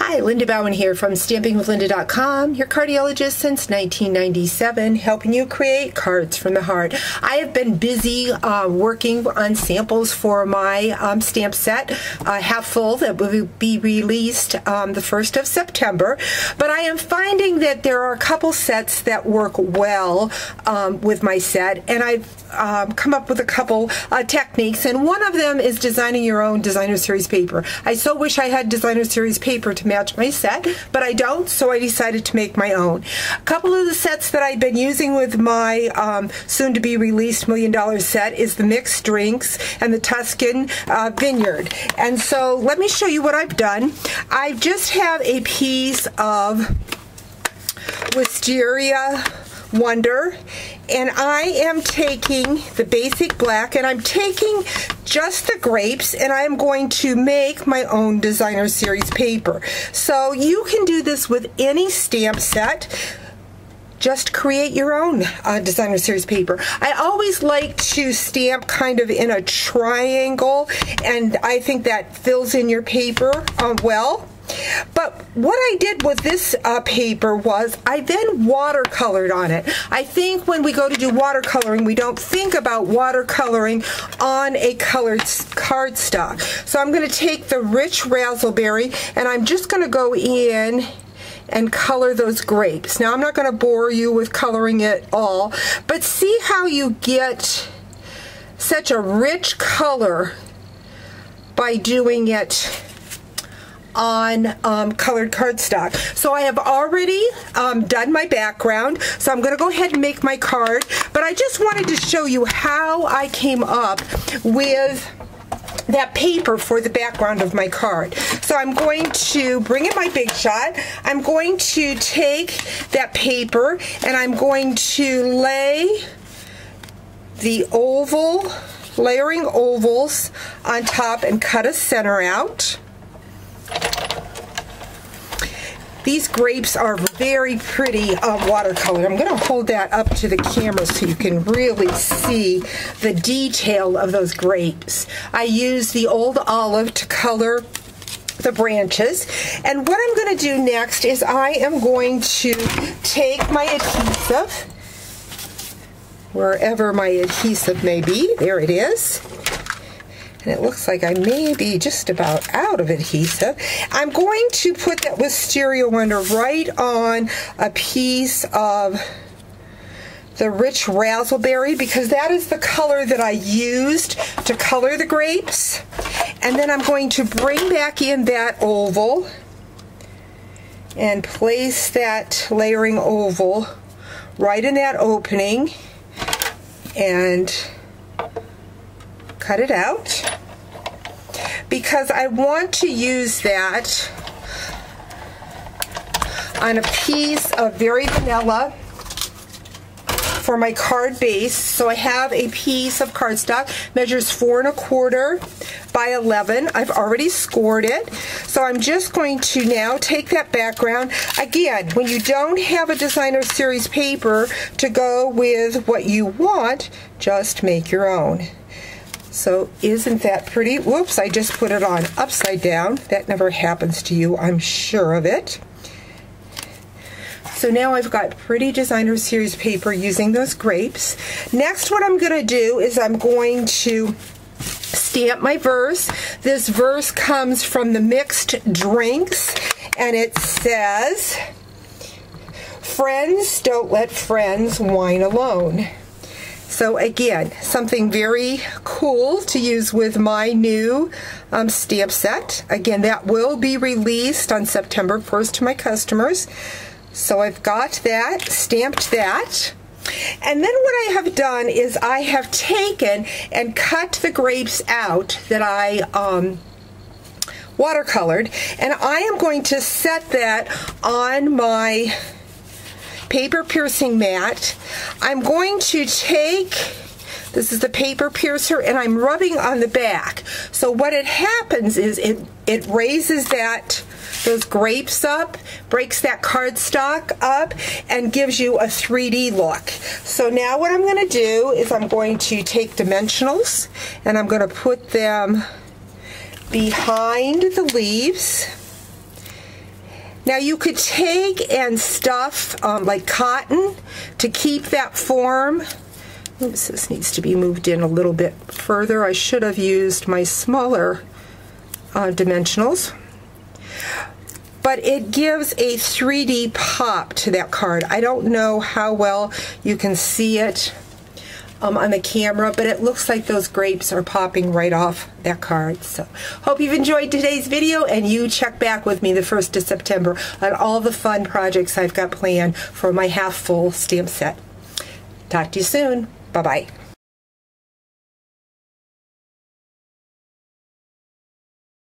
Hi, Linda Bowen here from stampingwithlinda.com, your cardiologist since 1997, helping you create cards from the heart. I have been busy working on samples for my stamp set, half full, that will be released the 1st of September. But I am finding that there are a couple sets that work well with my set, and I've come up with a couple techniques, and one of them is designing your own designer series paper. I so wish I had designer series paper to match my set, but I don't, so I decided to make my own. A couple of the sets that I've been using with my soon-to-be released $1 Million set is the Mixed Drinks and the Tuscan Vineyard. And so let me show you what I've done. I just have a piece of Wisteria Wonder, and I am taking the basic black, and I'm taking just the grapes, and I'm going to make my own designer series paper. So you can do this with any stamp set. Just create your own designer series paper. I always like to stamp kind of in a triangle, and I think that fills in your paper well. But what I did with this paper was I then watercolored on it. I think when we go to do watercoloring, we don't think about watercoloring on a colored cardstock. So I'm going to take the rich raspberry, and I'm just going to go in and color those grapes. Now I'm not going to bore you with coloring it all, but see how you get such a rich color by doing it on colored cardstock. So I have already done my background, so I'm going to go ahead and make my card, but I just wanted to show you how I came up with that paper for the background of my card. So I'm going to bring in my Big Shot. I'm going to take that paper and I'm going to lay the oval, layering ovals on top and cut a center out. These grapes are very pretty watercolor. I'm going to hold that up to the camera so you can really see the detail of those grapes. I use the old olive to color the branches. And what I'm going to do next is I am going to take my adhesive, wherever my adhesive may be. There it is. And it looks like I may be just about out of adhesive. I'm going to put that Wisteria Wonder right on a piece of the rich raspberry, because that is the color that I used to color the grapes. And then I'm going to bring back in that oval and place that layering oval right in that opening and cut it out, because I want to use that on a piece of Very Vanilla for my card base. So I have a piece of cardstock, measures 4 1/4 by 11. I've already scored it. So I'm just going to now take that background. Again, when you don't have a designer series paper to go with what you want, just make your own. So isn't that pretty? Whoops, I just put it on upside down. That never happens to you, I'm sure of it. So now I've got pretty designer series paper using those grapes. Next, what I'm going to do is I'm going to stamp my verse. This verse comes from the Mixed Drinks, and it says, "Friends don't let friends wine alone." So again, something very cool to use with my new stamp set. Again, that will be released on September 1st to my customers. So I've got that, stamped that. And then what I have done is I have taken and cut the grapes out that I watercolored, and I am going to set that on my paper piercing mat. I'm going to take, this is the paper piercer, and I'm rubbing on the back. So what it happens is it raises those grapes up, breaks that cardstock up, and gives you a 3D look. So now what I'm going to do is I'm going to take dimensionals and I'm going to put them behind the leaves, Now you could take and stuff like cotton to keep that form. Oops, this needs to be moved in a little bit further. I should have used my smaller dimensionals. But it gives a 3D pop to that card. I don't know how well you can see it on the camera, but it looks like those grapes are popping right off that card. So hope you've enjoyed today's video, and you check back with me the 1st of September on all the fun projects I've got planned for my half full stamp set. Talk to you soon. Bye-bye.